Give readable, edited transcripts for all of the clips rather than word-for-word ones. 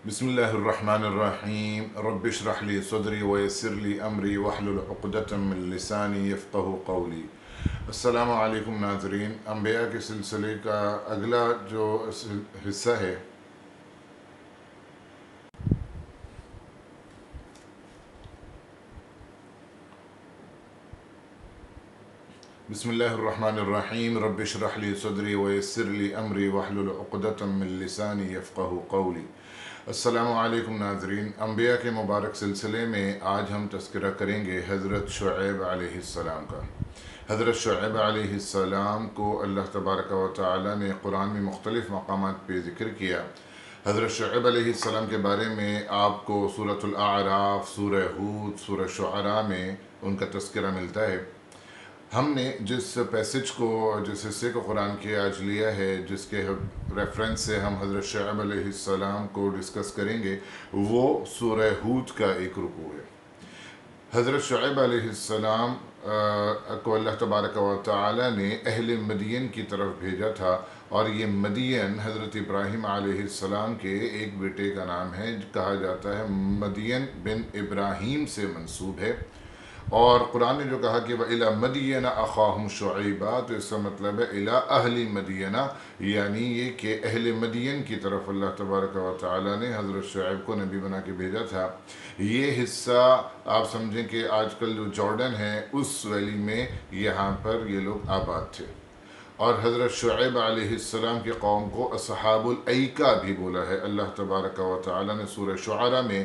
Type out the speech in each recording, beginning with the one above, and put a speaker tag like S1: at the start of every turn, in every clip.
S1: بسم الله الرحمن الرحیم رب اشرح لی صدری ویسر لی امری واحلل عقدۃ من لسانی یفقہوا قولی۔ السلام علیکم ناظرین، انبیاء کے سلسلے کا اگلا جو حصہ ہے، بسم اللہ الرحمن الرحیم رب اشرح لی صدری ویسر لی امری واحلل عقدۃ من لسانی یفقہوا قولی۔ السلام علیکم ناظرین، انبیاء کے مبارک سلسلے میں آج ہم تذکرہ کریں گے حضرت شعیب علیہ السلام کا۔ حضرت شعیب علیہ السلام کو اللہ تبارک و تعالی نے قرآن میں مختلف مقامات پہ ذکر کیا۔ حضرت شعیب علیہ السلام کے بارے میں آپ کو سورۃ الاعراف، سورہ ہود، سورہ شعراء میں ان کا تذکرہ ملتا ہے۔ ہم نے جس پیسج کو، جس حصے کو قرآن کے آج لیا ہے، جس کے ریفرنس سے ہم حضرت شعیب علیہ السلام کو ڈسکس کریں گے، وہ سورہ ہود کا ایک رکوع ہے۔ حضرت شعیب علیہ السلام کو اللہ تبارک و تعالی نے اہل مدین کی طرف بھیجا تھا، اور یہ مدین حضرت ابراہیم علیہ السلام کے ایک بیٹے کا نام ہے، کہا جاتا ہے مدین بن ابراہیم سے منسوب ہے۔ اور قرآن نے جو کہا کہ وَإِلَى مَدْيَنَ أَخَاهُمْ شُعَيْبًا، تو اس کا مطلب ہے إِلَى أَهْلِ مَدْيَنَ، یعنی یہ کہ اہل مدین کی طرف اللہ تبارک و تعالی نے حضرت شعیب کو نبی بنا کے بھیجا تھا۔ یہ حصہ آپ سمجھیں کہ آج کل جو جارڈن ہے اس ویلی میں یہاں پر یہ لوگ آباد تھے۔ اور حضرت شعیب علیہ السلام کی قوم کو اصحاب الایکا بھی بولا ہے۔ اللہ تبارک و تعالی نے سورہ شعراء میں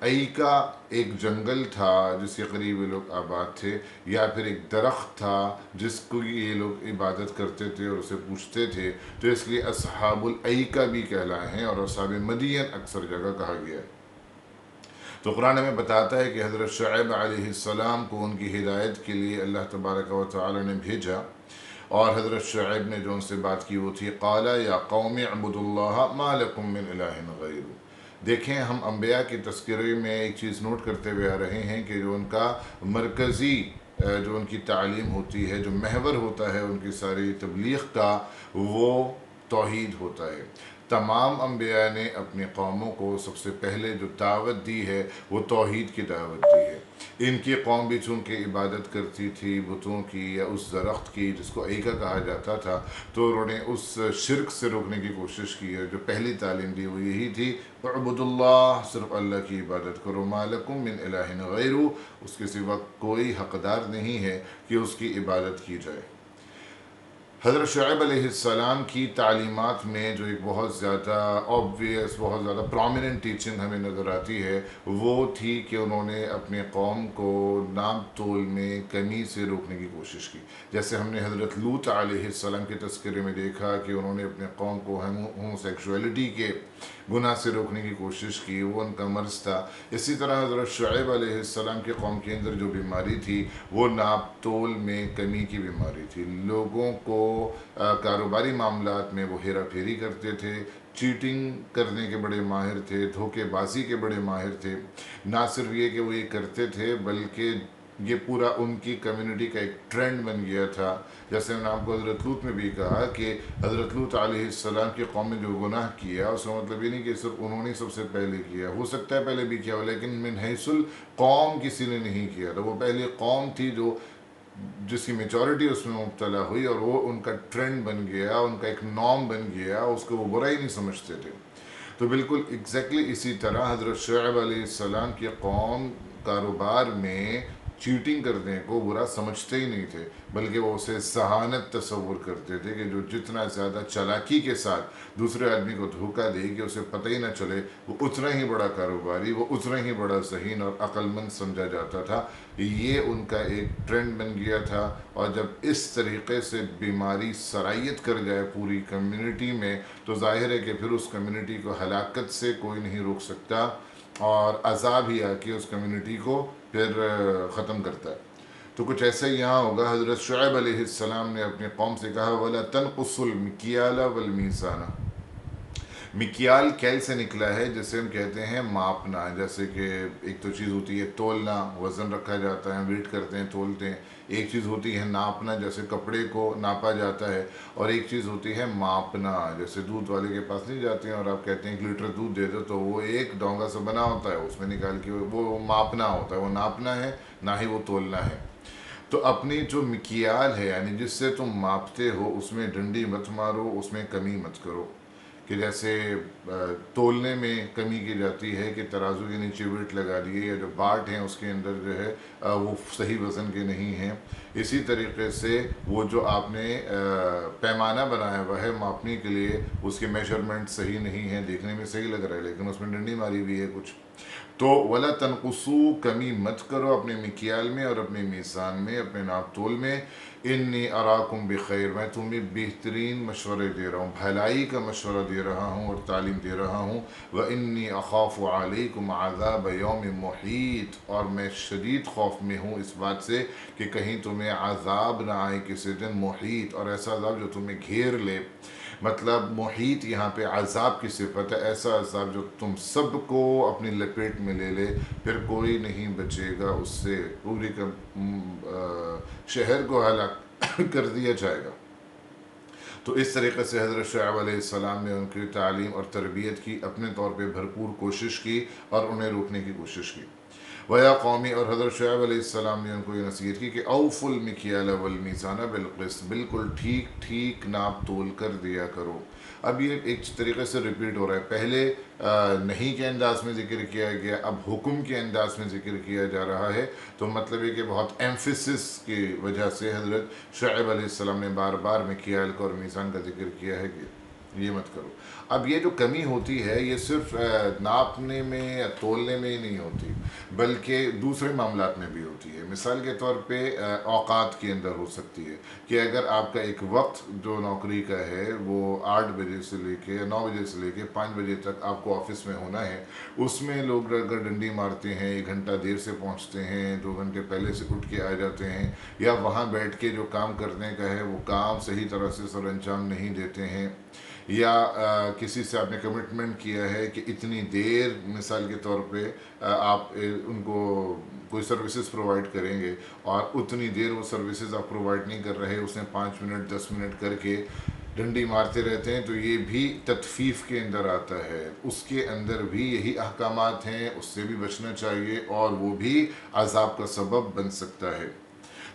S1: ایکا ایک جنگل تھا جس کے قریب یہ لوگ آباد تھے، یا پھر ایک درخت تھا جس کو یہ لوگ عبادت کرتے تھے اور اسے پوجتے تھے، تو اس لیے اصحاب الایکا بھی کہلائے ہیں، اور اصحاب مدین اکثر جگہ کہا گیا ہے۔ تو قرآن ہمیں بتاتا ہے کہ حضرت شعیب علیہ السلام کو ان کی ہدایت کے لیے اللہ تبارک و تعالی نے بھیجا، اور حضرت شعیب نے جو ان سے بات کی وہ تھی قال یا قوم اعبدوا اللہ ما لکم من الہ غیرہ۔ دیکھیں، ہم انبیاء کے تذکرے میں ایک چیز نوٹ کرتے ہوئے آ رہے ہیں کہ جو ان کا مرکزی جو ان کی تعلیم ہوتی ہے، جو محور ہوتا ہے ان کی ساری تبلیغ کا، وہ توحید ہوتا ہے۔ تمام انبیاء نے اپنی قوموں کو سب سے پہلے جو دعوت دی ہے وہ توحید کی دعوت دی ہے۔ ان کی قوم بھی چونکہ عبادت کرتی تھی بتوں کی یا اس درخت کی جس کو ایکا کہا جاتا تھا، تو انہوں نے اس شرک سے روکنے کی کوشش کی ہے۔ جو پہلی تعلیم دی وہ یہی تھی، اعبدوا اللہ، صرف اللہ کی عبادت کرو، ما لکم من الہ غیرہ، اس کے سوا کوئی حقدار نہیں ہے کہ اس کی عبادت کی جائے۔ حضرت شعیب علیہ السلام کی تعلیمات میں جو ایک بہت زیادہ آبویس، بہت زیادہ پرومیننٹ ٹیچنگ ہمیں نظر آتی ہے، وہ تھی کہ انہوں نے اپنے قوم کو ناپ تول میں کمی سے روکنے کی کوشش کی۔ جیسے ہم نے حضرت لوط علیہ السلام کے تذکرے میں دیکھا کہ انہوں نے اپنے قوم کو ہومو سیکشولیٹی کے گناہ سے روکنے کی کوشش کی، وہ ان کا مرض تھا۔ اسی طرح حضرت شعیب علیہ السلام کی قوم کے اندر جو بیماری تھی وہ ناپ تول میں کمی کی بیماری تھی۔ لوگوں کو کاروباری معاملات میں وہ ہیرا پھیری کرتے تھے، چیٹنگ کرنے کے بڑے ماہر تھے، دھوکے بازی کے بڑے ماہر تھے۔ نہ صرف یہ کہ وہ یہ کرتے تھے بلکہ یہ پورا ان کی کمیونٹی کا ایک ٹرینڈ بن گیا تھا۔ جیسے میں نے آپ کو حضرت لوط میں بھی کہا کہ حضرت لوط علیہ السلام کی قوم نے جو گناہ کیا، اس کا مطلب یہ نہیں کہ صرف انہوں نے سب سے پہلے کیا، ہو سکتا ہے پہلے بھی کیا ہو، لیکن من حیث القوم کسی نے نہیں کیا تھا۔ وہ پہلی قوم تھی جو جس کی میجورٹی اس میں مبتلا ہوئی، اور وہ ان کا ٹرینڈ بن گیا، ان کا ایک نارم بن گیا، اس کو وہ برا ہی نہیں سمجھتے تھے۔ تو بالکل ایگزیکٹلی اسی طرح حضرت شعیب علیہ السلام کی قوم کاروبار میں چیٹنگ کرنے کو برا سمجھتے ہی نہیں تھے، بلکہ وہ اسے ذہانت تصور کرتے تھے کہ جو جتنا زیادہ چالاکی کے ساتھ دوسرے آدمی کو دھوکہ دے کہ اسے پتہ ہی نہ چلے، وہ اتنا ہی بڑا کاروباری، وہ اتنا ہی بڑا ذہین اور عقل مند سمجھا جاتا تھا۔ یہ ان کا ایک ٹرینڈ بن گیا تھا، اور جب اس طریقے سے بیماری سرایت کر جائے پوری کمیونٹی میں، تو ظاہر ہے کہ پھر اس کمیونٹی کو ہلاکت سے کوئی نہیں روک سکتا، اور عذاب ہی آ کے اس کمیونٹی کو پھر ختم کرتا ہے۔ تو کچھ ایسا ہی یہاں ہوگا۔ حضرت شعیب علیہ السلام نے اپنی قوم سے کہا وَلَا تَنْقُصُوا الْمِكْيَالَ وَالْمِيزَانَ، مکیال کیل سے نکلا ہے، جسے ہم کہتے ہیں ماپنا. جیسے کہ ایک تو چیز ہوتی ہے تولنا، وزن رکھا جاتا ہے، ویٹ کرتے ہیں، تولتے ہیں. ایک چیز ہوتی ہے ناپنا، جیسے کپڑے کو ناپا جاتا ہے. اور ایک چیز ہوتی ہے ماپنا، جیسے دودھ والے کے پاس نہیں جاتے ہیں اور آپ کہتے ہیں 1 لیٹر دودھ دے دو، تو وہ ایک ڈونگا سے بنا ہوتا ہے، اس میں نکال کے وہ ماپنا ہوتا ہے. وہ ناپنا ہے، نہ ہی وہ تولنا ہے. تو اپنی جو مکیال ہے، یعنی جس سے تم ماپتے ہو، اس میں ڈنڈی مت مارو، اس میں کمی مت کرو. کہ جیسے تولنے میں کمی کی جاتی ہے کہ ترازو کے نیچے ویٹ لگا دیے، یا جو باٹ ہیں اس کے اندر جو ہے وہ صحیح وزن کے نہیں ہیں. اسی طریقے سے وہ جو آپ نے پیمانہ بنایا ہوا ہے ماپنے کے لیے، اس کے میجرمنٹ صحیح نہیں ہیں، دیکھنے میں صحیح لگ رہا ہے لیکن اس میں ڈنڈی ماری ہوئی ہے کچھ. تو ولا تنقصو، کمی مت کرو اپنے مکیال میں اور اپنے میزان میں، اپنے ناپ تول میں. انی اراکم بخیر، میں تمہیں بہترین مشورے دے رہا ہوں، بھلائی کا مشورہ دے رہا ہوں اور تعلیم دے رہا ہوں. وانی اخاف علیکم عذاب یوم محیط، اور میں شدید خوف میں ہوں اس بات سے کہ کہیں تمہیں عذاب نہ آئے کسی دن محیط، اور ایسا عذاب جو تمہیں گھیر لے. مطلب محیط یہاں پہ عذاب کی صفت ہے، ایسا عذاب جو تم سب کو اپنی لپیٹ میں لے لے، پھر کوئی نہیں بچے گا اس سے، پوری شہر کو ہلاک کر دیا جائے گا. تو اس طریقے سے حضرت شعیب علیہ السلام نے ان کی تعلیم اور تربیت کی، اپنے طور پہ بھرپور کوشش کی اور انہیں روکنے کی کوشش کی. ویا قومی، اور حضرت شعیب علیہ السلام نے ان کو یہ نصیحت کی کہ اوفوا المیکیال والمیزان بالقسط، بالکل ٹھیک ٹھیک ناپ تول کر دیا کرو. اب یہ ایک طریقے سے ریپیٹ ہو رہا ہے، پہلے نہیں کے انداز میں ذکر کیا گیا، اب حکم کے انداز میں ذکر کیا جا رہا ہے. تو مطلب یہ کہ بہت ایمفیسس کی وجہ سے حضرت شعیب علیہ السلام نے بار بار مکیال کا اور میزان کا ذکر کیا ہے کہ یہ مت کرو. اب یہ جو کمی ہوتی ہے یہ صرف ناپنے میں یا تولنے میں ہی نہیں ہوتی، بلکہ دوسرے معاملات میں بھی ہوتی ہے. مثال کے طور پہ اوقات کے اندر ہو سکتی ہے کہ اگر آپ کا ایک وقت جو نوکری کا ہے وہ 8 بجے سے لے کے 9 بجے سے لے کے 5 بجے تک آپ کو آفس میں ہونا ہے، اس میں لوگ اگر ڈنڈی مارتے ہیں، 1 گھنٹہ دیر سے پہنچتے ہیں، 2 گھنٹے پہلے سے اٹھ کے آ جاتے ہیں، یا وہاں بیٹھ کے جو کام کرنے کا ہے وہ کام صحیح طرح سے سر انجام نہیں دیتے ہیں، یا کسی سے آپ نے کمٹمنٹ کیا ہے کہ اتنی دیر مثال کے طور پہ آپ ان کو کوئی سروسز پرووائڈ کریں گے، اور اتنی دیر وہ سروسز آپ پرووائڈ نہیں کر رہے، اس نے 5 منٹ 10 منٹ کر کے ڈنڈی مارتے رہتے ہیں، تو یہ بھی تطفیف کے اندر آتا ہے. اس کے اندر بھی یہی احکامات ہیں، اس سے بھی بچنا چاہیے اور وہ بھی عذاب کا سبب بن سکتا ہے.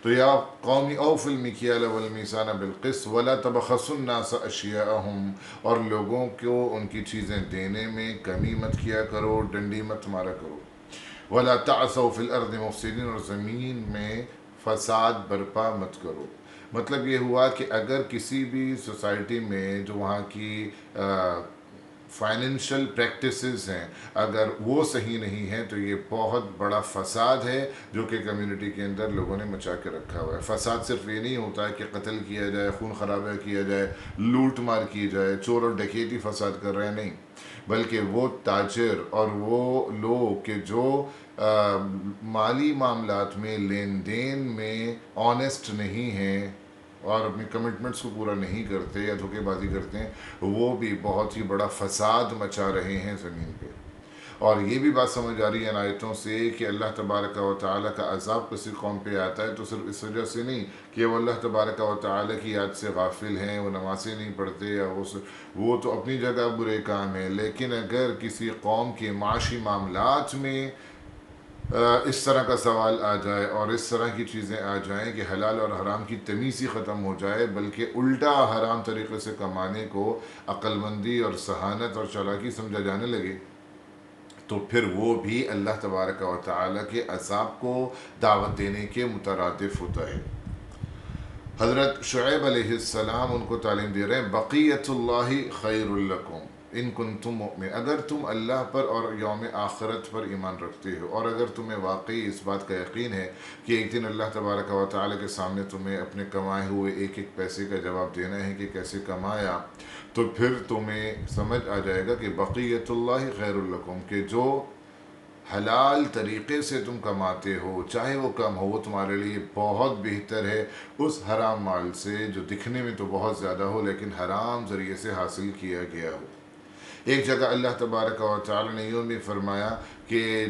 S1: تو یا قومی اوفوا المیکیال والمیزان بالقسط ولا تبخسوا الناس اشیاءہم، اور لوگوں کو ان کی چیزیں دینے میں کمی مت کیا کرو، ڈنڈی مت مارا کرو. ولا تعثوا فی الارض مفسدین، اور زمین میں فساد برپا مت کرو. مطلب یہ ہوا کہ اگر کسی بھی سوسائٹی میں جو وہاں کی فائنینشیل پریکٹسز ہیں اگر وہ صحیح نہیں ہیں، تو یہ بہت بڑا فساد ہے جو کہ کمیونٹی کے اندر لوگوں نے مچا کے رکھا ہوا ہے. فساد صرف یہ نہیں ہوتا ہے کہ قتل کیا جائے، خون خرابہ کیا جائے، لوٹ مار کی جائے، چور اور ڈکیتی فساد کر رہے ہیں، نہیں، بلکہ وہ تاجر اور وہ لوگ کہ جو مالی معاملات میں لین دین میں آنیسٹ نہیں ہیں اور اپنی کمٹمنٹس کو پورا نہیں کرتے یا دھوکے بازی کرتے ہیں، وہ بھی بہت ہی بڑا فساد مچا رہے ہیں زمین پہ. اور یہ بھی بات سمجھ آ رہی ہے ان آیتوں سے کہ اللہ تبارک و تعالیٰ کا عذاب کسی قوم پہ آتا ہے تو صرف اس وجہ سے نہیں کہ وہ اللہ تبارک و تعالیٰ کی یاد سے غافل ہیں، وہ نمازیں نہیں پڑھتے، یا وہ تو اپنی جگہ برے کام ہیں، لیکن اگر کسی قوم کے معاشی معاملات میں اس طرح کا سوال آ جائے اور اس طرح کی چیزیں آ جائیں کہ حلال اور حرام کی تمیز ہی ختم ہو جائے، بلکہ الٹا حرام طریقے سے کمانے کو عقل مندی اور ذہانت اور چالاکی سمجھا جانے لگے، تو پھر وہ بھی اللہ تبارک و تعالیٰ کے عذاب کو دعوت دینے کے مترادف ہوتا ہے. حضرت شعیب علیہ السلام ان کو تعلیم دے رہے ہیں بقیت اللہ خیر لکم ان کنتم مؤمن، اگر تم اللہ پر اور یوم آخرت پر ایمان رکھتے ہو، اور اگر تمہیں واقعی اس بات کا یقین ہے کہ ایک دن اللہ تبارک و تعالیٰ کے سامنے تمہیں اپنے کمائے ہوئے ایک ایک پیسے کا جواب دینا ہے کہ کیسے کمایا، تو پھر تمہیں سمجھ آ جائے گا کہ بقیت اللہ خیر لکم، کہ جو حلال طریقے سے تم کماتے ہو چاہے وہ کم ہو، وہ تمہارے لیے بہت بہتر ہے اس حرام مال سے جو دکھنے میں تو بہت زیادہ ہو لیکن حرام ذریعے سے حاصل کیا گیا ہو. ایک جگہ اللہ تبارک و تعالی نے یوں بھی فرمایا کہ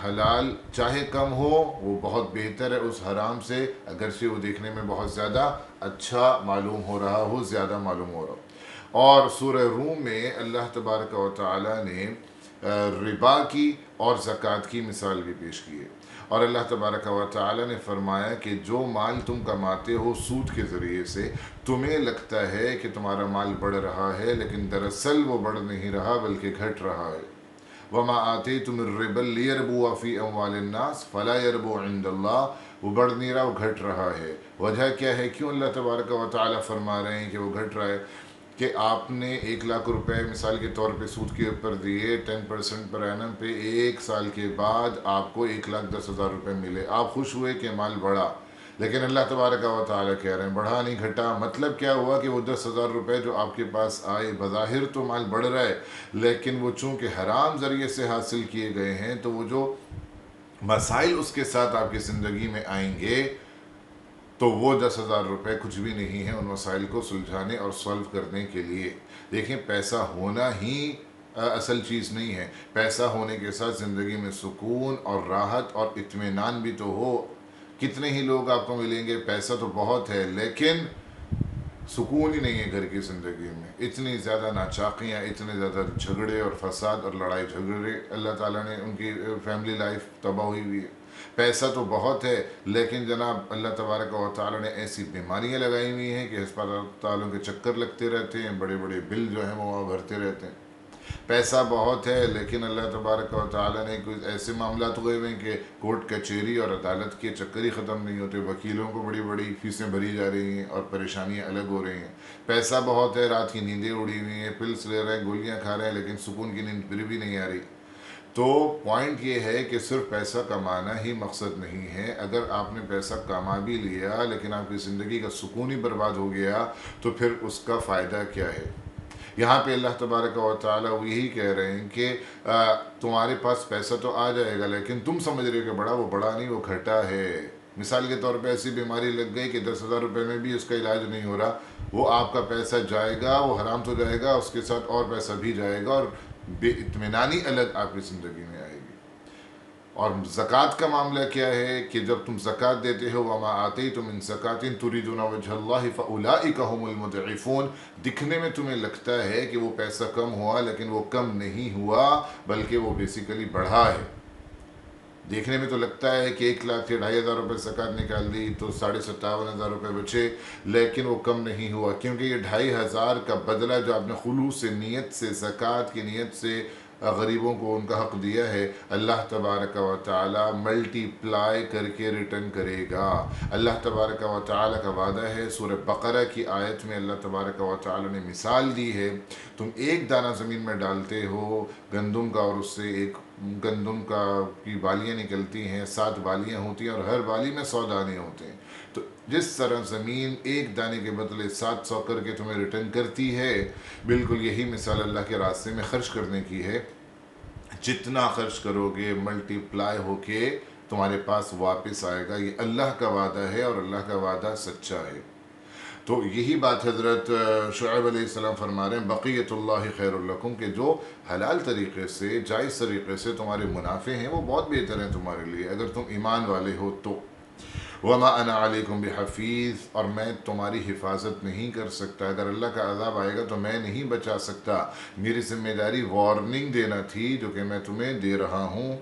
S1: حلال چاہے کم ہو وہ بہت بہتر ہے اس حرام سے، اگرچہ وہ دیکھنے میں بہت زیادہ اچھا معلوم ہو رہا ہو، زیادہ معلوم ہو رہا ہو۔ اور سورہ روم میں اللہ تبارک و تعالی نے ربا کی اور زکوٰۃ کی مثال بھی پیش کی ہے، اور اللہ تبارک و تعالی نے فرمایا کہ جو مال تم کماتے ہو سود کے ذریعے سے، تمہیں لگتا ہے کہ تمہارا مال بڑھ رہا ہے، لیکن دراصل وہ بڑھ نہیں رہا بلکہ گھٹ رہا ہے۔ وما آتیتم الربا لیربو فی اموال الناس فلا یربو عند اللہ، وہ بڑھ نہیں رہا، وہ گھٹ رہا ہے۔ وجہ کیا ہے، کیوں اللہ تبارک و تعالی فرما رہے ہیں کہ وہ گھٹ رہا ہے؟ کہ آپ نے 1,00,000 روپے مثال کے طور پہ سود کے اوپر دیے 10% پر اینم پہ، 1 سال کے بعد آپ کو 1,10,000 روپے ملے، آپ خوش ہوئے کہ مال بڑھا، لیکن اللہ تبارک و تعالیٰ کہہ رہے ہیں بڑھا نہیں گھٹا۔ مطلب کیا ہوا کہ وہ 10,000 روپے جو آپ کے پاس آئے، بظاہر تو مال بڑھ رہا ہے، لیکن وہ چونکہ حرام ذریعے سے حاصل کیے گئے ہیں، تو وہ جو مسائل اس کے ساتھ آپ کی زندگی میں آئیں گے، تو وہ 10,000 روپے کچھ بھی نہیں ہیں ان مسائل کو سلجھانے اور سولو کرنے کے لیے۔ دیکھیں، پیسہ ہونا ہی اصل چیز نہیں ہے، پیسہ ہونے کے ساتھ زندگی میں سکون اور راحت اور اطمینان بھی تو ہو۔ کتنے ہی لوگ آپ کو ملیں گے پیسہ تو بہت ہے لیکن سکون ہی نہیں ہے گھر کی زندگی میں، اتنی زیادہ ناچاقیاں، اتنے زیادہ جھگڑے اور فساد اور لڑائی جھگڑے، اللہ تعالیٰ نے ان کی فیملی لائف تباہ ہوئی ہوئی ہے۔ پیسہ تو بہت ہے لیکن جناب اللہ تبارک و تعالیٰ نے ایسی بیماریاں لگائی ہوئی ہیں کہ ہسپتالوں کے چکر لگتے رہتے ہیں، بڑے بڑے بل جو ہیں وہ وہاں بھرتے رہتے ہیں۔ پیسہ بہت ہے لیکن اللہ تبارک و تعالیٰ نے کچھ ایسے معاملات ہوئے ہوئے ہیں کہ کورٹ کچہری اور عدالت کے چکر ہی ختم نہیں ہوتے، وکیلوں کو بڑی بڑی فیسیں بھری جا رہی ہیں اور پریشانیاں الگ ہو رہی ہیں۔ پیسہ بہت ہے، رات کی نیندیں اڑی ہوئی ہیں، پلس لے رہے ہیں، گولیاں کھا رہے ہیں، لیکن سکون کی نیند پھر بھی نہیں آ رہی۔ تو پوائنٹ یہ ہے کہ صرف پیسہ کمانا ہی مقصد نہیں ہے۔ اگر آپ نے پیسہ کما بھی لیا لیکن آپ کی زندگی کا سکون ہی برباد ہو گیا تو پھر اس کا فائدہ کیا ہے؟ یہاں پہ اللہ تبارک و تعالیٰ وہ یہی کہہ رہے ہیں کہ تمہارے پاس پیسہ تو آ جائے گا لیکن تم سمجھ رہے ہو کہ بڑا، وہ بڑا نہیں، وہ گھٹا ہے۔ مثال کے طور پہ ایسی بیماری لگ گئی کہ 10,000 روپے میں بھی اس کا علاج نہیں ہو رہا، وہ آپ کا پیسہ جائے گا، وہ حرام تو جائے گا، اس کے ساتھ اور پیسہ بھی جائے گا، اور بے اطمینانی الگ آپ کی زندگی میں آئے گی۔ اور زکوٰۃ کا معاملہ کیا ہے کہ جب تم زکوٰۃ دیتے ہو، وما آتیتم من زکوٰۃ تریدون وجہ اللہ فاولئک هم المضعفون، دکھنے میں تمہیں لگتا ہے کہ وہ پیسہ کم ہوا لیکن وہ کم نہیں ہوا بلکہ وہ بیسیکلی بڑھا ہے۔ دیکھنے میں تو لگتا ہے کہ 1,00,000 سے 2,500 روپے زکوٰۃ نکال دی تو 57,500 روپے بچے، لیکن وہ کم نہیں ہوا، کیونکہ یہ 2,500 کا بدلہ جو آپ نے خلوص نیت سے، زکوٰۃ کی نیت سے غریبوں کو ان کا حق دیا ہے، اللہ تبارک و تعالی ملٹی پلائی کر کے ریٹرن کرے گا۔ اللہ تبارک و تعالی کا وعدہ ہے، سورہ بقرہ کی آیت میں اللہ تبارک و تعالی نے مثال دی ہے، تم ایک دانہ زمین میں ڈالتے ہو گندم کا، اور اس سے ایک گندم کی بالیاں نکلتی ہیں، 7 بالیاں ہوتی ہیں اور ہر بالی میں 100 دانے ہوتے ہیں۔ تو جس طرح زمین ایک دانے کے بدلے 700 کر کے تمہیں ریٹرن کرتی ہے، بالکل یہی مثال اللہ کے راستے میں خرچ کرنے کی ہے۔ جتنا خرچ کرو گے ملٹی پلائی ہو کے تمہارے پاس واپس آئے گا، یہ اللہ کا وعدہ ہے اور اللہ کا وعدہ سچا ہے۔ تو یہی بات حضرت شعیب علیہ السلام فرما رہے ہیں، بقیت اللہ خیر لکم، کہ جو حلال طریقے سے، جائز طریقے سے تمہارے منافع ہیں وہ بہت بہتر ہیں تمہارے لیے اگر تم ایمان والے ہو تو۔ وما انا علیکم بحفیظ، اور میں تمہاری حفاظت نہیں کر سکتا، اگر اللہ کا عذاب آئے گا تو میں نہیں بچا سکتا، میری ذمہ داری وارننگ دینا تھی جو کہ میں تمہیں دے رہا ہوں۔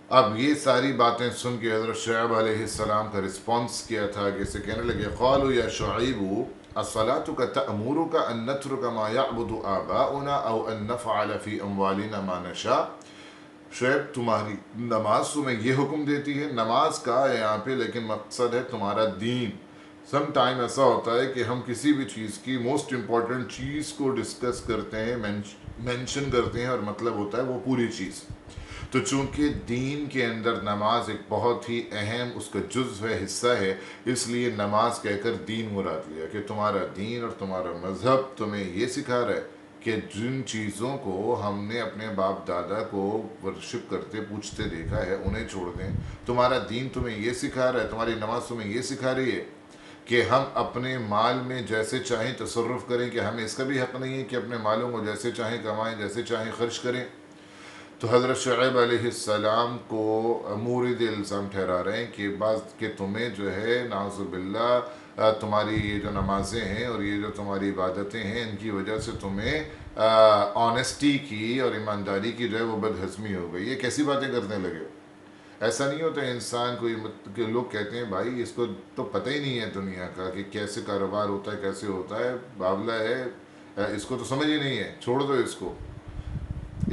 S1: اب یہ ساری باتیں سن کے حضرت شعیب علیہ السلام کا رسپانس کیا تھا کہ اسے کہنے لگے، قالوا یا شعیب اصلاتک تأمرک ان نترک ما یعبد آباؤنا او ان نفعل فی اموالنا ما نشاء، شعیب تمہاری نماز تمہیں یہ حکم دیتی ہے، نماز کا ہے یہاں پہ لیکن مقصد ہے تمہارا دین۔ سم ٹائم ایسا ہوتا ہے کہ ہم کسی بھی چیز کی موسٹ امپورٹنٹ چیز کو ڈسکس کرتے ہیں، مینشن کرتے ہیں، اور مطلب ہوتا ہے وہ پوری چیز۔ تو چونکہ دین کے اندر نماز ایک بہت ہی اہم اس کا جزو ہے، حصہ ہے، اس لیے نماز کہہ کر دین مراد لیا کہ تمہارا دین اور تمہارا مذہب تمہیں یہ سکھا رہا ہے کہ جن چیزوں کو ہم نے اپنے باپ دادا کو ورشپ کرتے پوچھتے دیکھا ہے انہیں چھوڑ دیں۔ تمہارا دین تمہیں یہ سکھا رہا ہے، تمہاری نماز تمہیں یہ سکھا رہی ہے کہ ہم اپنے مال میں جیسے چاہیں تصرف کریں، کہ ہمیں اس کا بھی حق نہیں ہے کہ اپنے مالوں کو جیسے چاہیں کمائیں، جیسے چاہیں خرچ کریں. تو حضرت شعیب علیہ السلام کو مورد الزام ٹھہرا رہے ہیں کہ بعض کہ تمہیں جو ہے نعوذ باللہ تمہاری یہ جو نمازیں ہیں اور یہ جو تمہاری عبادتیں ہیں ان کی وجہ سے تمہیں آنیسٹی کی اور ایمانداری کی جو ہے وہ بدہضمی ہو گئی. یہ کیسی باتیں کرنے لگے؟ ایسا نہیں ہوتا انسان کو کہ لوگ کہتے ہیں بھائی اس کو تو پتہ ہی نہیں ہے دنیا کا کہ کیسے کاروبار ہوتا ہے، کیسے ہوتا ہے، بابلہ ہے، اس کو تو سمجھ ہی نہیں ہے، چھوڑ دو اس کو،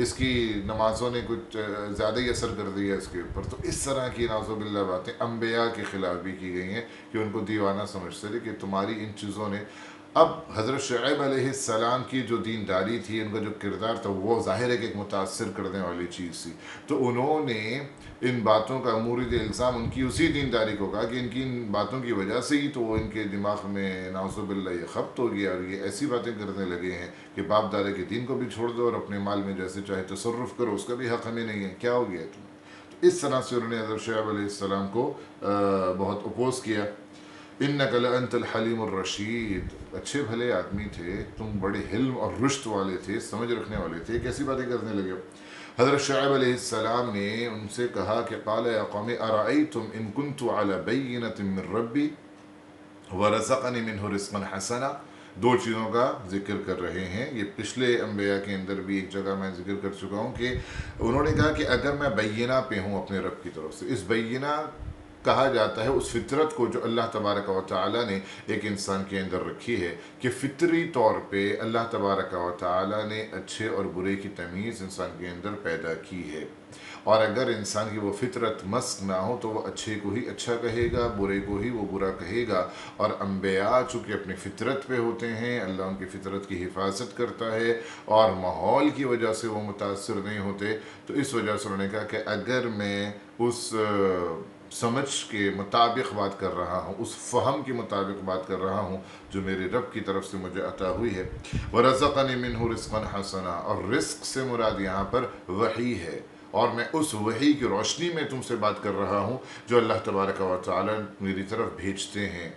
S1: اس کی نمازوں نے کچھ زیادہ ہی اثر کر دیا اس کے اوپر. تو اس طرح کی نعوذ باللہ باتیں انبیاء کے خلاف بھی کی گئی ہیں کہ ان کو دیوانہ سمجھتے تھے کہ تمہاری ان چیزوں نے. اب حضرت شعیب علیہ السلام کی جو دینداری تھی، ان کا جو کردار تھا، وہ ظاہر ہے کہ ایک متاثر کرنے والی چیز تھی. تو انہوں نے ان باتوں کا مورد الزام ان کی اسی دینداری کو کہا کہ ان کی ان باتوں کی وجہ سے ہی تو ان کے دماغ میں نعوذ باللہ یہ خبط ہو گیا اور یہ ایسی باتیں کرنے لگے ہیں کہ باپ دادا کے دین کو بھی چھوڑ دو اور اپنے مال میں جیسے چاہے تصرف کرو، اس کا بھی حق ہمیں نہیں ہے، کیا ہو گیا ہے تمہیں. تو اس طرح سے انہوں نے حضرت شعیب علیہ السلام کو بہت اپوز کیا. انک لانت الحلیم الرشید، اچھے بھلے آدمی تھے تم، بڑے حلم اور رشد والے تھے، سمجھ رکھنے والے تھے، کیسی باتیں کرنے لگے ہو. حضرت شعیب علیہ السلام نے ان سے کہا کہ قال یا قوم ارأیتم ان کنت علی بینۃ من ربی ورزقنی منہ رزقا حسنا. دو چیزوں کا ذکر کر رہے ہیں. یہ پچھلے انبیاء کے اندر بھی ایک جگہ میں ذکر کر چکا ہوں کہ انہوں نے کہا کہ اگر میں بینہ پہ ہوں اپنے رب کی طرف سے، اس بینہ کہا جاتا ہے اس فطرت کو جو اللہ تبارک و تعالیٰ نے ایک انسان کے اندر رکھی ہے، کہ فطری طور پہ اللہ تبارک و تعالیٰ نے اچھے اور برے کی تمیز انسان کے اندر پیدا کی ہے. اور اگر انسان کی وہ فطرت مسک نہ ہو تو وہ اچھے کو ہی اچھا کہے گا، برے کو ہی وہ برا کہے گا. اور انبیاء چونکہ اپنی فطرت پہ ہوتے ہیں، اللہ ان کی فطرت کی حفاظت کرتا ہے اور ماحول کی وجہ سے وہ متاثر نہیں ہوتے. تو اس وجہ سے انہوں نے کہا کہ اگر میں اس سمجھ کے مطابق بات کر رہا ہوں، اس فہم کے مطابق بات کر رہا ہوں جو میرے رب کی طرف سے مجھے عطا ہوئی ہے. وَرَزَقَنِي مِنْهُ رِزْقًا حَسَنًا، اور رزق سے مراد یہاں پر وحی ہے، اور میں اس وحی کی روشنی میں تم سے بات کر رہا ہوں جو اللہ تبارک و تعالی میری طرف بھیجتے ہیں.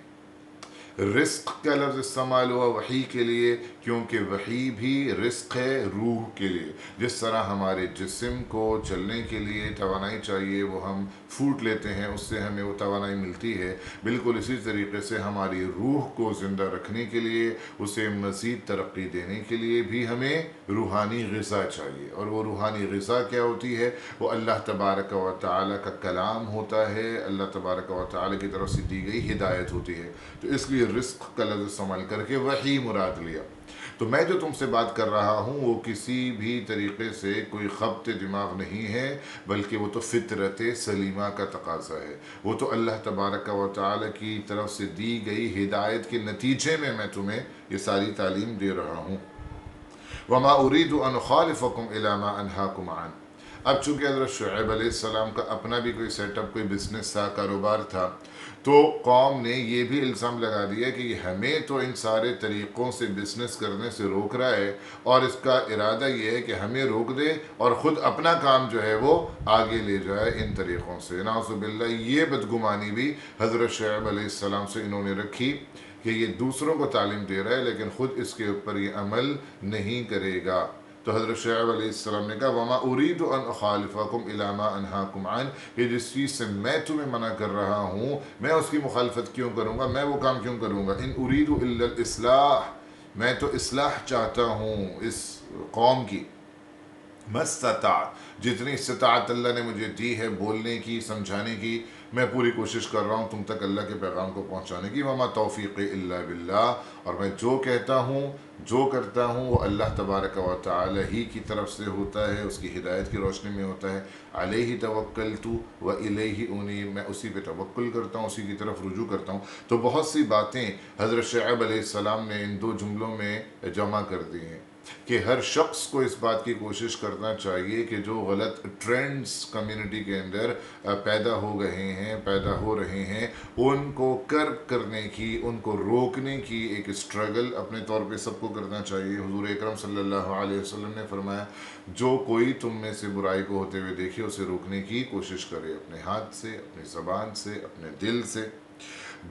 S1: رزق کا لفظ استعمال ہوا وحی کے لیے کیونکہ وحی بھی رزق ہے روح کے لیے. جس طرح ہمارے جسم کو چلنے کے لیے توانائی چاہیے، وہ ہم فوڈ لیتے ہیں، اس سے ہمیں وہ توانائی ملتی ہے، بالکل اسی طریقے سے ہماری روح کو زندہ رکھنے کے لیے، اسے مزید ترقی دینے کے لیے بھی ہمیں روحانی غذا چاہیے. اور وہ روحانی غذا کیا ہوتی ہے؟ وہ اللہ تبارک و تعالیٰ کا کلام ہوتا ہے، اللہ تبارک و تعالیٰ کی طرف سے دی گئی ہدایت ہوتی ہے. تو اس لیے رزق کا لفظ استعمال کر کے وحی مراد لیا. تو میں جو تم سے بات کر رہا ہوں وہ کسی بھی طریقے سے کوئی خبط دماغ نہیں ہے، بلکہ وہ تو فطرت سلیمہ کا تقاضا ہے. وہ تو اللہ تبارک و تعالی کی طرف سے دی گئی ہدایت کے نتیجے میں تمہیں یہ ساری تعلیم دے رہا ہوں. وما اريد ان اخالفكم الى ما انهاكم عنه. اب چونکہ حضرت شعیب علیہ السلام کا اپنا بھی کوئی سیٹ اپ، کوئی بزنس تھا، کاروبار تھا، تو قوم نے یہ بھی الزام لگا دیا کہ یہ ہمیں تو ان سارے طریقوں سے بزنس کرنے سے روک رہا ہے، اور اس کا ارادہ یہ ہے کہ ہمیں روک دے اور خود اپنا کام جو ہے وہ آگے لے جائے ان طریقوں سے. نعوذ باللہ، یہ بدگمانی بھی حضرت شعیب علیہ السلام سے انہوں نے رکھی کہ یہ دوسروں کو تعلیم دے رہا ہے لیکن خود اس کے اوپر یہ عمل نہیں کرے گا. تو حضرت شعیب علیہ السلام نے کہا وما اريد ان اخالفكم الى ما انهاكم عنه، کہ جس چیز سے میں تمہیں منع کر رہا ہوں میں اس کی مخالفت کیوں کروں گا، میں وہ کام کیوں کروں گا. ان اريد الا الاصلاح، میں تو اصلاح چاہتا ہوں اس قوم کی. مستطاعت، جتنی استطاعت اللہ نے مجھے دی ہے بولنے کی، سمجھانے کی، میں پوری کوشش کر رہا ہوں تم تک اللہ کے پیغام کو پہنچانے کی. وما توفیق الا باللہ، اور میں جو کہتا ہوں، جو کرتا ہوں، وہ اللہ تبارک و تعالی ہی کی طرف سے ہوتا ہے، اس کی ہدایت کی روشنی میں ہوتا ہے. علیہ توکلت و الیہ انیب، میں اسی پہ توکل کرتا ہوں، اسی کی طرف رجوع کرتا ہوں. تو بہت سی باتیں حضرت شعیب علیہ السلام نے ان دو جملوں میں جمع کر دی ہیں کہ ہر شخص کو اس بات کی کوشش کرنا چاہیے کہ جو غلط ٹرینڈز کمیونٹی کے اندر پیدا ہو رہے ہیں ان کو کرنے کی، ان کو روکنے کی ایک اسٹرگل اپنے طور پہ سب کو کرنا چاہیے. حضور اکرم صلی اللہ علیہ وسلم نے فرمایا جو کوئی تم میں سے برائی کو ہوتے ہوئے دیکھے اسے روکنے کی کوشش کرے، اپنے ہاتھ سے، اپنی زبان سے، اپنے دل سے.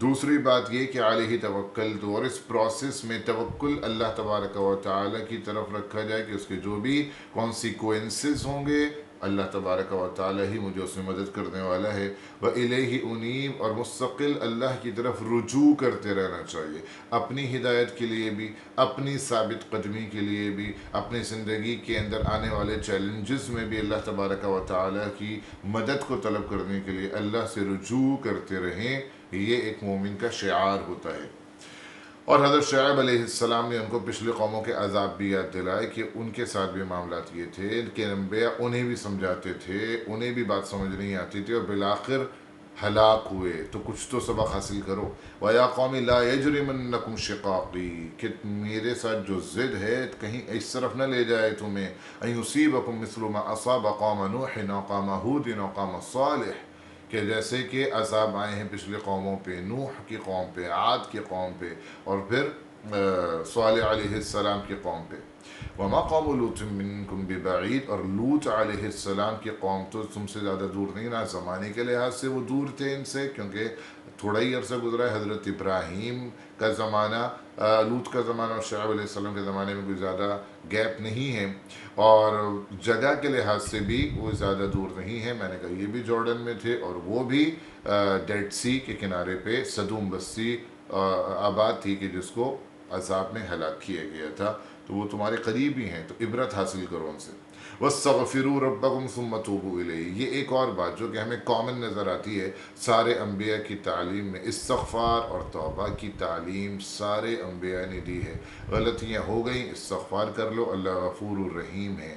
S1: دوسری بات یہ کہ علیہ توکل تو، اور اس پروسیس میں توکل اللہ تبارک و تعالی کی طرف رکھا جائے کہ اس کے جو بھی کانسیکوینسز ہوں گے اللہ تبارک و تعالی ہی مجھے اس میں مدد کرنے والا ہے۔ وَإِلَيْهِ أُنِيبُ، اور مستقل اللہ کی طرف رجوع کرتے رہنا چاہیے، اپنی ہدایت کے لیے بھی، اپنی ثابت قدمی کے لیے بھی، اپنی زندگی کے اندر آنے والے چیلنجز میں بھی اللہ تبارک و تعالی کی مدد کو طلب کرنے کے لیے اللہ سے رجوع کرتے رہیں۔ یہ ایک مومن کا شعار ہوتا ہے۔ اور حضرت شعیب علیہ السلام نے ان کو پچھلے قوموں کے عذاب بھی یاد دلائے کہ ان کے ساتھ بھی معاملات یہ تھے کہ انبیاء انہیں بھی سمجھاتے تھے، انہیں بھی بات سمجھ نہیں آتی تھی، اور بالآخر ہلاک ہوئے۔ تو کچھ تو سبق حاصل کرو۔ وَيَا قَوْمِ لَا يَجْرِمَنَّكُمْ شِقَاقِي، کہ میرے ساتھ جو ضد ہے کہیں اس طرف نہ لے جائے تمہیں، أَن يُصِيبَكُمْ مِثْلُ مَا أَصَابَ قَوْمَ نُوحٍ وَقَوْمَ هُودٍ وَقَوْمَ صَالِحٍ، کہ جیسے کہ عذاب آئے ہیں پچھلے قوموں پہ، نوح کی قوم پہ، عاد کی قوم پہ، اور پھر صالح علیہ السلام کی قوم پہ۔ وما قوم لوط منکم ببعید، اور لوط علیہ السلام کی قوم تو تم سے زیادہ دور نہیں، نہ زمانے کے لحاظ سے وہ دور تھے ان سے، کیونکہ تھوڑا ہی عرصہ گزرا ہے۔ حضرت ابراہیم کا زمانہ، لوط کا زمانہ اور شعیب علیہ السلام کے زمانے میں کوئی زیادہ گیپ نہیں ہے، اور جگہ کے لحاظ سے بھی وہ زیادہ دور نہیں ہے۔ میں نے کہا یہ بھی جارڈن میں تھے، اور وہ بھی ڈیڈ سی کے کنارے پہ صدوم بستی آباد تھی کہ جس کو عذاب میں ہلاک کیا گیا تھا، تو وہ تمہارے قریب ہی ہیں، تو عبرت حاصل کرو ان سے۔ وَاسْتَغْفِرُوا رَبَّكُمْ ثُمَّ تُوبُوا إِلَيْهِ، یہ ایک اور بات جو کہ ہمیں کامن نظر آتی ہے سارے انبیاء کی تعلیم میں، استغفار اور توبہ کی تعلیم سارے انبیاء نے دی ہے۔ غلطیاں ہو گئیں، استغفار کر لو، اللہ غفور الرحیم ہے۔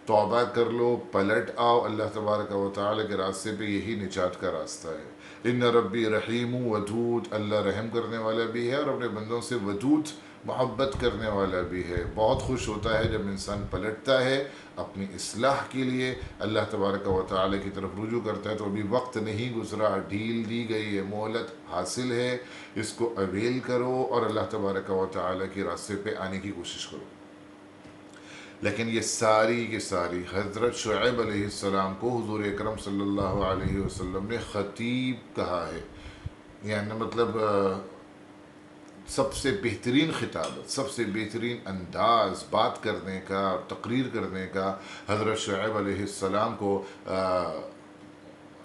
S1: توبہ کر لو، پلٹ آؤ اللہ تبارک و تعالی کے راستے پہ، یہی نجات کا راستہ ہے۔ ان ربی رحیم ودود، اللہ رحم کرنے والا بھی ہے اور اپنے بندوں سے ودود، محبت کرنے والا بھی ہے۔ بہت خوش ہوتا ہے جب انسان پلٹتا ہے اپنی اصلاح کے لیے، اللہ تبارک و تعالی کی طرف رجوع کرتا ہے، تو ابھی وقت نہیں گزرا، ڈھیل دی گئی ہے، مہلت حاصل ہے، اس کو اویل کرو اور اللہ تبارک و تعالی کے راستے پہ آنے کی کوشش کرو۔ لیکن یہ ساری کی ساری حضرت شعیب علیہ السلام کو حضور اکرم صلی اللہ علیہ وسلم نے خطیب کہا ہے، یعنی مطلب سب سے بہترین خطابت، سب سے بہترین انداز بات کرنے کا، تقریر کرنے کا حضرت شعیب علیہ السلام کو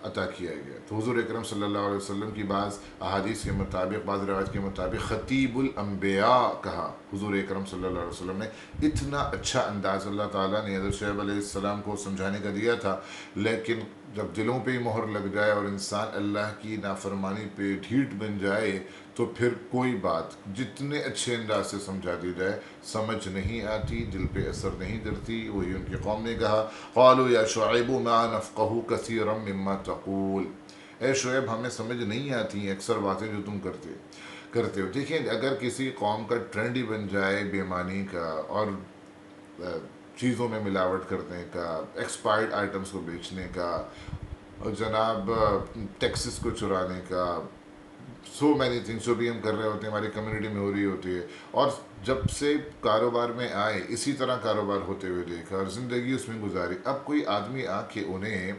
S1: عطا کیا گیا۔ تو حضور اکرم صلی اللہ علیہ وسلم کی بعض احادیث کے مطابق، بعض روایت کے مطابق خطیب الانبیاء کہا حضور اکرم صلی اللہ علیہ وسلم نے۔ اتنا اچھا انداز اللہ تعالیٰ نے حضرت شعیب علیہ السلام کو سمجھانے کا دیا تھا، لیکن جب دلوں پہ ہی مہر لگ جائے اور انسان اللہ کی نافرمانی پہ ڈھیٹ بن جائے تو پھر کوئی بات جتنے اچھے انداز سے سمجھا دی جائے سمجھ نہیں آتی، دل پہ اثر نہیں کرتی۔ وہی ان کی قوم نے کہا، قالوا یا شعیب ما نفقہ کثیرا مما تقول، اے شعیب ہمیں سمجھ نہیں آتی ہیں اکثر باتیں جو تم کرتے ہو۔ دیکھیں اگر کسی قوم کا ٹرینڈ ہی بن جائے بے ایمانی کا اور چیزوں میں ملاوٹ کرنے کا، ایکسپائرڈ آئٹمس کو بیچنے کا، اور جناب ٹیکسز کو چرانے کا، سو مینی تھنگس جو بھی ہم کر رہے ہوتے ہیں ہماری کمیونٹی میں ہو رہی ہوتی ہے، اور جب سے کاروبار میں آئے اسی طرح کاروبار ہوتے ہوئے دیکھا اور زندگی اس میں گزاری، اب کوئی آدمی آ کے انہیں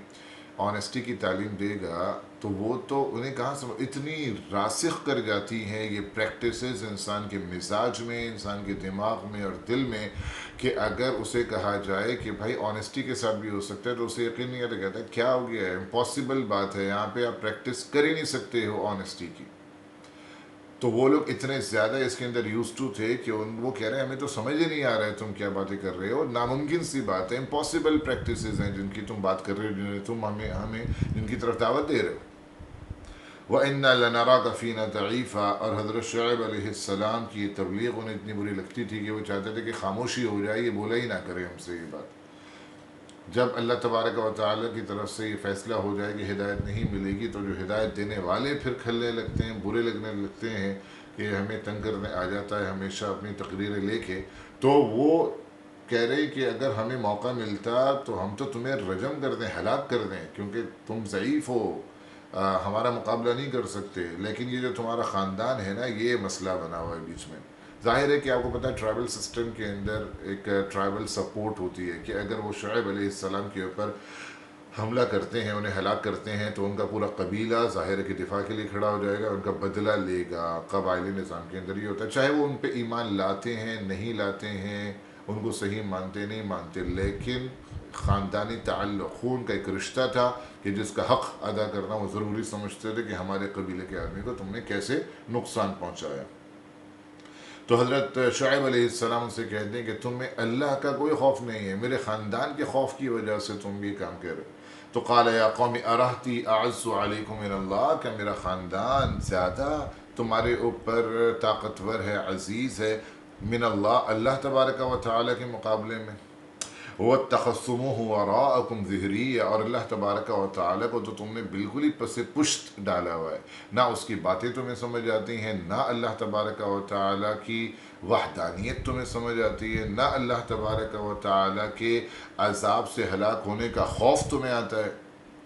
S1: آنیسٹی کی تعلیم دے گا تو وہ تو انہیں کہاں سمجھ، اتنی راسخ کر جاتی ہیں یہ پریکٹسز انسان کے مزاج میں، انسان کے دماغ میں اور دل میں، کہ اگر اسے کہا جائے کہ بھائی آنیسٹی کے ساتھ بھی ہو سکتا ہے تو اسے یقین نہیں آتا، کہتا ہے کیا ہو گیا ہے، امپاسبل بات ہے، یہاں پہ آپ پریکٹس کر ہی نہیں سکتے ہو آنیسٹی کی۔ تو وہ لوگ اتنے زیادہ اس کے اندر یوز ٹو تھے کہ وہ کہہ رہے ہیں ہمیں تو سمجھ ہی نہیں آ رہا ہے تم کیا باتیں کر رہے ہو، ناممکن سی بات ہے، امپاسبل پریکٹسز ہیں جن کی تم بات کر رہے ہو، جنہیں تم ہمیں جن کی طرف دعوت دے رہے ہو۔ وَإِنَّا لَنَرَاكَ فِينَا ضَعِيفًا، اور حضرت شعیب علیہ السلام کی تبلیغ انہیں اتنی بری لگتی تھی کہ وہ چاہتے تھے کہ خاموشی ہو جائے، یہ بولا ہی نہ کرے ہم سے یہ بات۔ جب اللہ تبارک و تعالیٰ کی طرف سے یہ فیصلہ ہو جائے کہ ہدایت نہیں ملے گی تو جو ہدایت دینے والے پھر کھلنے لگتے ہیں، برے لگنے لگتے ہیں کہ ہمیں تنگ کرنے آ جاتا ہے ہمیشہ اپنی تقریریں لے کے، تو وہ کہہ رہے کہ اگر ہمیں موقع ملتا تو ہم تو تمہیں رجم کر دیں، ہلاک کر دیں، کیونکہ تم ضعیف ہو، ہمارا مقابلہ نہیں کر سکتے، لیکن یہ جو تمہارا خاندان ہے نا یہ مسئلہ بنا ہوا ہے بیچ میں۔ ظاہر ہے کہ آپ کو پتہ ہے ٹرائبل سسٹم کے اندر ایک ٹرائبل سپورٹ ہوتی ہے کہ اگر وہ شعیب علیہ السلام کے اوپر حملہ کرتے ہیں، انہیں ہلاک کرتے ہیں، تو ان کا پورا قبیلہ ظاہر کے دفاع کے لیے کھڑا ہو جائے گا، ان کا بدلہ لے گا۔ قبائلی نظام کے اندر یہ ہوتا ہے، چاہے وہ ان پہ ایمان لاتے ہیں نہیں لاتے ہیں، ان کو صحیح مانتے نہیں مانتے، لیکن خاندانی تعلق، خون کا ایک رشتہ تھا کہ جس کا حق ادا کرنا وہ ضروری سمجھتے تھے کہ ہمارے قبیلے کے آدمی کو تم نے کیسے نقصان پہنچایا۔ تو حضرت شعیب علیہ السلام سے کہتے ہیں کہ تمہیں اللہ کا کوئی خوف نہیں ہے، میرے خاندان کے خوف کی وجہ سے تم یہ کام کر رہے ہو۔ تو قال یا قوم ارہتی اعز علیکم من اللہ، کہ میرا خاندان زیادہ تمہارے اوپر طاقتور ہے، عزیز ہے، من اللہ، اللہ تبارک و تعالی کے مقابلے میں۔ وَاتَّخَذْتُمُوهُ وَرَاءَكُمْ ظِهْرِيًّا، اور اللہ تبارک و تعالیٰ کو تو تم نے بالکل ہی پس پشت ڈالا ہوا ہے، نہ اس کی باتیں تمہیں سمجھ آتی ہیں، نہ اللہ تبارک و تعالیٰ کی وحدانیت تمہیں سمجھ آتی ہے، نہ اللہ تبارک و تعالیٰ کے عذاب سے ہلاک ہونے کا خوف تمہیں آتا ہے،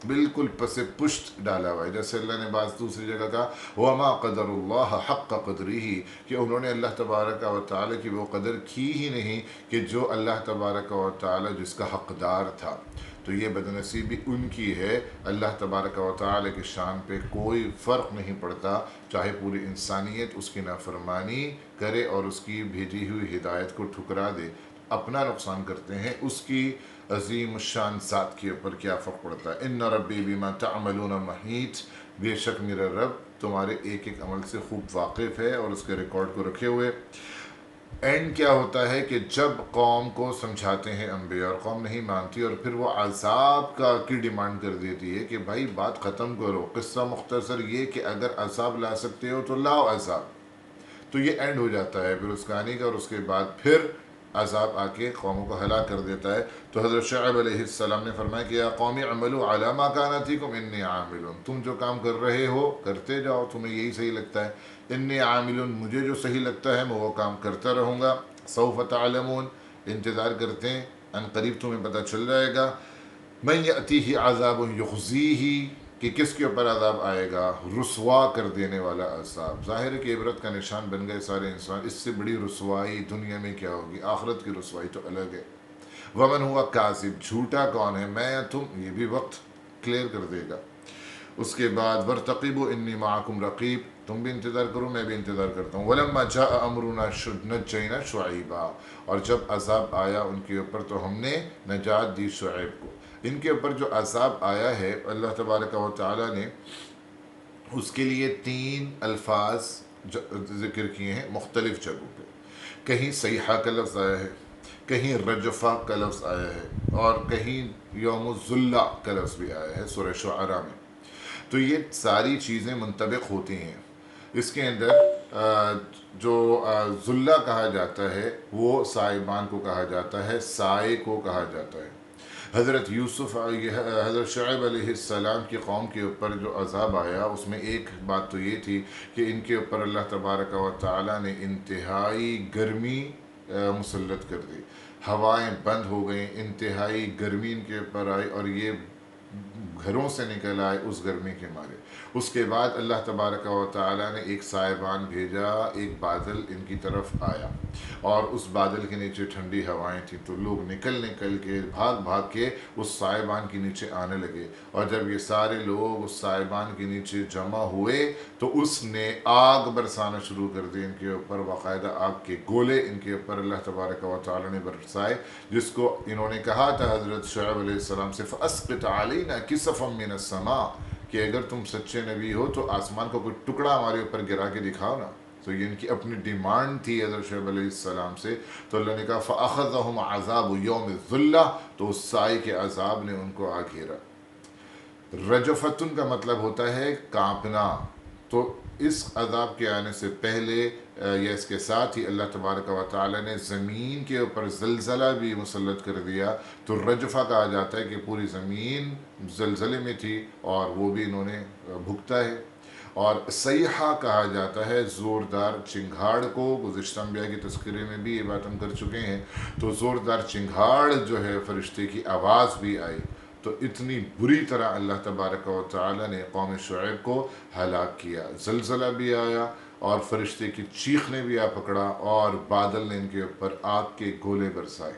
S1: بالکل پس پشت ڈالا ہوا ہے۔ جیسے اللہ نے بعض دوسری جگہ کہا وَمَا قَدَرُ اللَّهَ حَقَّ قَدْرِهِ، کہ انہوں نے اللہ تبارک و تعالیٰ کی وہ قدر کی ہی نہیں کہ جو اللہ تبارک و تعالیٰ جس کا حقدار تھا۔ تو یہ بدنصیبی ان کی ہے، اللہ تبارک و تعالیٰ کی شان پہ کوئی فرق نہیں پڑتا، چاہے پوری انسانیت اس کی نافرمانی کرے اور اس کی بھیجی ہوئی ہدایت کو ٹھکرا دے، اپنا نقصان کرتے ہیں، اس کی عظیم الشان ذات کے اوپر کیا فرق پڑتا ہے۔ ان ربی بما تعملون محیط، بے شک میرا رب تمہارے ایک ایک عمل سے خوب واقف ہے اور اس کے ریکارڈ کو رکھے ہوئے۔ اینڈ کیا ہوتا ہے کہ جب قوم کو سمجھاتے ہیں انبیاء اور قوم نہیں مانتی، اور پھر وہ عذاب کی ڈیمانڈ کر دیتی ہے کہ بھائی بات ختم کرو، قصہ مختصر یہ کہ اگر عذاب لا سکتے ہو تو لاؤ عذاب، تو یہ اینڈ ہو جاتا ہے پھر اس کہانی کا، اور اس کے بعد پھر عذاب آ کے قوموں کو ہلاک کر دیتا ہے۔ تو حضرت شعیب علیہ السلام نے فرمایا کہ یا قوم اعملوا علی ما کان فیکم انی عامل، تم جو کام کر رہے ہو کرتے جاؤ، تمہیں یہی صحیح لگتا ہے، انی عامل، مجھے جو صحیح لگتا ہے میں وہ کام کرتا رہوں گا، سوف تعلمون، انتظار کرتے ہیں، ان قریب تمہیں پتہ چل جائے گا، من یأتیہ عذاب یخزیہ، کہ کس کے اوپر عذاب آئے گا، رسوا کر دینے والا عذاب۔ ظاہر ہے کہ عبرت کا نشان بن گئے سارے انسان، اس سے بڑی رسوائی دنیا میں کیا ہوگی، آخرت کی رسوائی تو الگ ہے۔ ومن ہوا کاذب، جھوٹا کون ہے، میں یا تم، یہ بھی وقت کلیئر کر دے گا۔ اس کے بعد وَارْتَقِبُوا إِنِّي مَعَكُمْ رَقِيبٌ، تم بھی انتظار کرو میں بھی انتظار کرتا ہوں۔ وَلَمَّا جَاءَ أَمْرُنَا نَجَّيْنَا شُعَيْبًا، اور جب عذاب آیا ان کے اوپر تو ہم نے نجات دی شعیب کو۔ ان کے اوپر جو عذاب آیا ہے اللہ تبارک و تعالیٰ نے اس کے لیے 3 الفاظ ذکر کیے ہیں مختلف جگہوں پہ، کہیں صیحہ کا لفظ آیا ہے، کہیں رجفہ کا لفظ آیا ہے، اور کہیں یوم الذلہ کا لفظ بھی آیا ہے سورہ شعراء میں۔ تو یہ ساری چیزیں منطبق ہوتی ہیں۔ اس کے اندر جو ذلہ کہا جاتا ہے وہ سائبان کو کہا جاتا ہے، سائے کو کہا جاتا ہے۔ حضرت حضرت شعیب علیہ السلام کی قوم کے اوپر جو عذاب آیا اس میں ایک بات تو یہ تھی کہ ان کے اوپر اللہ تبارک و تعالیٰ نے انتہائی گرمی مسلط کر دی، ہوائیں بند ہو گئیں، انتہائی گرمی ان کے اوپر آئی اور یہ گھروں سے نکل آئے اس گرمی کے مارے۔ اس کے بعد اللہ تبارک و تعالیٰ نے ایک سائبان بھیجا، ایک بادل ان کی طرف آیا اور اس بادل کے نیچے ٹھنڈی ہوائیں تھیں، تو لوگ نکل کے بھاگ کے اس سائبان کے نیچے آنے لگے، اور جب یہ سارے لوگ اس سائبان کے نیچے جمع ہوئے تو اس نے آگ برسانا شروع کر دی ان کے اوپر، باقاعدہ آگ کے گولے ان کے اوپر اللہ تبارک و تعالیٰ نے برسائے، جس کو انہوں نے کہا تھا حضرت شعیب علیہ السلام سے فَأَسْقِطْ عَلَيْنَا كِسَفًا مِّنَ السَّمَاءِ، کہ اگر تم سچے نبی ہو تو آسمان کو کوئی ٹکڑا ہمارے اوپر گرا کے دکھاؤ نا۔ تو یہ ان کی اپنی ڈیمانڈ تھی حضرت شعیب علیہ السلام سے، تو اللہ نے کہا فَأَخَذَهُمْ عَذَابُ يَوْمِ الظُّلَّةِ، تو اس سائے کے عذاب نے ان کو آ گھیرا۔ رجفتن کا مطلب ہوتا ہے کانپنا، تو اس عذاب کے آنے سے پہلے یا اس کے ساتھ ہی اللہ تبارک و تعالیٰ نے زمین کے اوپر زلزلہ بھی مسلط کر دیا، تو رجفہ کہا جاتا ہے کہ پوری زمین زلزلے میں تھی اور وہ بھی انہوں نے بھگتا ہے۔ اور صیحہ کہا جاتا ہے زوردار چنگھاڑ کو، گزشتہ انبیاء کی تذکرے میں بھی یہ بات ہم کر چکے ہیں، تو زوردار چنگھاڑ جو ہے فرشتے کی آواز بھی آئی، تو اتنی بری طرح اللہ تبارک و تعالیٰ نے قوم شعیب کو ہلاک کیا، زلزلہ بھی آیا اور فرشتے کی چیخ نے بھی آ پکڑا اور بادل نے ان کے اوپر آگ کے گولے برسائے۔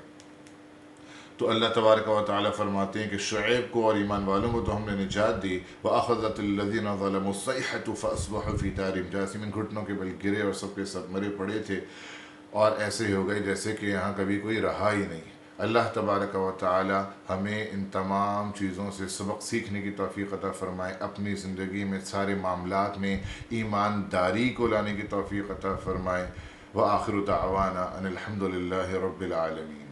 S1: تو اللہ تبارک و تعالیٰ فرماتے ہیں کہ شعیب کو اور ایمان والوں کو تو ہم نے نجات دی، وَأَخَذَتِ الَّذِينَ ظَلَمُوا الصَّيْحَةُ فَأَصْبَحُوا فِي دَارِهِمْ جَاثِمِينَ، گھٹنوں کے بل گرے اور سب کے سب مرے پڑے تھے، اور ایسے ہی ہو گئے جیسے کہ یہاں کبھی کوئی رہا ہی نہیں۔ اللہ تبارک و تعالی ہمیں ان تمام چیزوں سے سبق سیکھنے کی توفیق عطا فرمائے، اپنی زندگی میں سارے معاملات میں ایمانداری کو لانے کی توفیق عطا فرمائے۔ وآخر دعوانا ان الحمد للہ رب العالمین۔